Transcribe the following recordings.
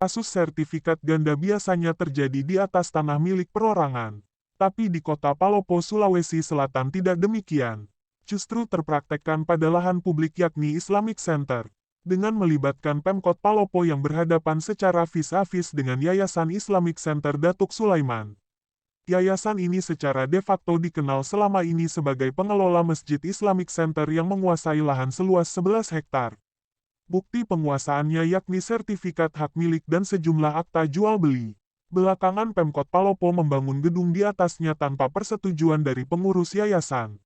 Kasus sertifikat ganda biasanya terjadi di atas tanah milik perorangan. Tapi di kota Palopo, Sulawesi Selatan tidak demikian. Justru terpraktekkan pada lahan publik yakni Islamic Center. Dengan melibatkan Pemkot Palopo yang berhadapan secara vis-a-vis dengan Yayasan Islamic Center Datuk Sulaiman. Yayasan ini secara de facto dikenal selama ini sebagai pengelola Masjid Islamic Center yang menguasai lahan seluas 11 hektar. Bukti penguasaannya yakni sertifikat hak milik dan sejumlah akta jual beli. Belakangan Pemkot Palopo membangun gedung di atasnya tanpa persetujuan dari pengurus yayasan.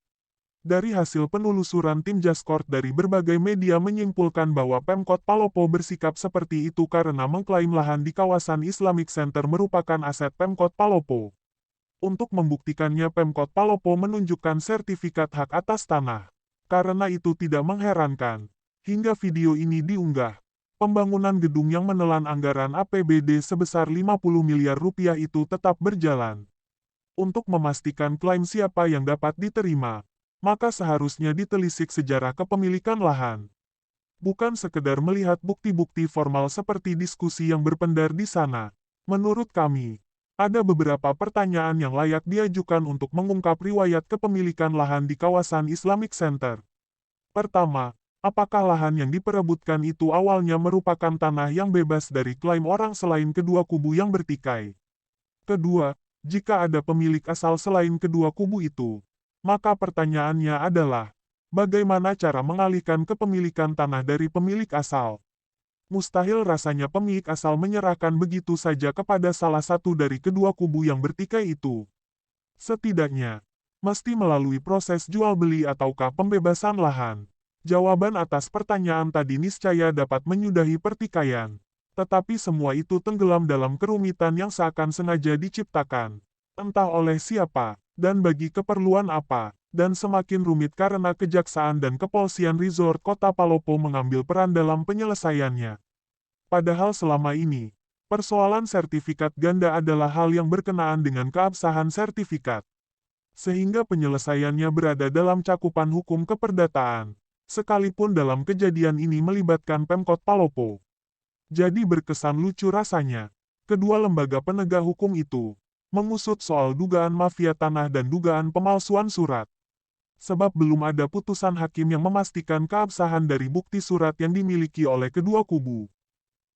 Dari hasil penelusuran tim Jaskort dari berbagai media menyimpulkan bahwa Pemkot Palopo bersikap seperti itu karena mengklaim lahan di kawasan Islamic Center merupakan aset Pemkot Palopo. Untuk membuktikannya Pemkot Palopo menunjukkan sertifikat hak atas tanah. Karena itu tidak mengherankan. Hingga video ini diunggah, pembangunan gedung yang menelan anggaran APBD sebesar 50 miliar rupiah itu tetap berjalan. Untuk memastikan klaim siapa yang dapat diterima, maka seharusnya ditelisik sejarah kepemilikan lahan. Bukan sekedar melihat bukti-bukti formal seperti diskusi yang berpendar di sana. Menurut kami, ada beberapa pertanyaan yang layak diajukan untuk mengungkap riwayat kepemilikan lahan di kawasan Islamic Center. Pertama, apakah lahan yang diperebutkan itu awalnya merupakan tanah yang bebas dari klaim orang selain kedua kubu yang bertikai? Kedua, jika ada pemilik asal selain kedua kubu itu, maka pertanyaannya adalah, bagaimana cara mengalihkan kepemilikan tanah dari pemilik asal? Mustahil rasanya pemilik asal menyerahkan begitu saja kepada salah satu dari kedua kubu yang bertikai itu. Setidaknya, mesti melalui proses jual beli ataukah pembebasan lahan. Jawaban atas pertanyaan tadi niscaya dapat menyudahi pertikaian. Tetapi semua itu tenggelam dalam kerumitan yang seakan sengaja diciptakan. Entah oleh siapa, dan bagi keperluan apa. Dan semakin rumit karena Kejaksaan dan Kepolisian Resort Kota Palopo mengambil peran dalam penyelesaiannya. Padahal selama ini, persoalan sertifikat ganda adalah hal yang berkenaan dengan keabsahan sertifikat. Sehingga penyelesaiannya berada dalam cakupan hukum keperdataan. Sekalipun dalam kejadian ini melibatkan Pemkot Palopo. Jadi berkesan lucu rasanya, kedua lembaga penegak hukum itu mengusut soal dugaan mafia tanah dan dugaan pemalsuan surat. Sebab belum ada putusan hakim yang memastikan keabsahan dari bukti surat yang dimiliki oleh kedua kubu.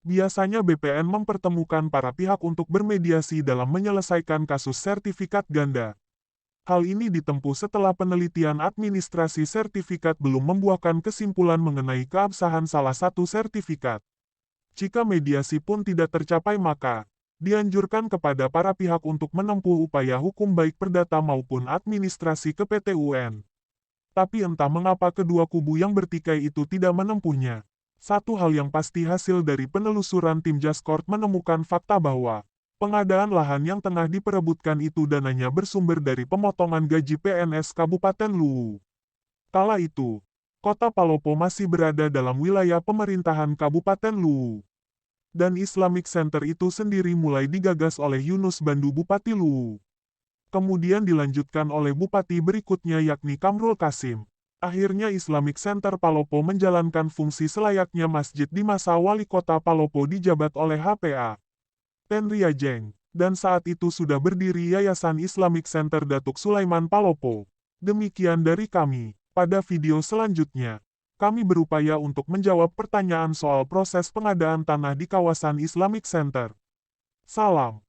Biasanya BPN mempertemukan para pihak untuk bermediasi dalam menyelesaikan kasus sertifikat ganda. Hal ini ditempuh setelah penelitian administrasi sertifikat belum membuahkan kesimpulan mengenai keabsahan salah satu sertifikat. Jika mediasi pun tidak tercapai maka, dianjurkan kepada para pihak untuk menempuh upaya hukum baik perdata maupun administrasi ke PT UN. Tapi entah mengapa kedua kubu yang bertikai itu tidak menempuhnya. Satu hal yang pasti hasil dari penelusuran tim Jaskort menemukan fakta bahwa pengadaan lahan yang tengah diperebutkan itu dananya bersumber dari pemotongan gaji PNS Kabupaten Luwu. Kala itu, Kota Palopo masih berada dalam wilayah pemerintahan Kabupaten Luwu. Dan Islamic Center itu sendiri mulai digagas oleh Yunus Bandu Bupati Luwu. Kemudian dilanjutkan oleh Bupati berikutnya yakni Kamrul Kasim. Akhirnya Islamic Center Palopo menjalankan fungsi selayaknya masjid di masa Wali Kota Palopo dijabat oleh HPA Tenria Jeng, dan saat itu sudah berdiri Yayasan Islamic Center Datuk Sulaiman Palopo. Demikian dari kami. Pada video selanjutnya, kami berupaya untuk menjawab pertanyaan soal proses pengadaan tanah di kawasan Islamic Center. Salam.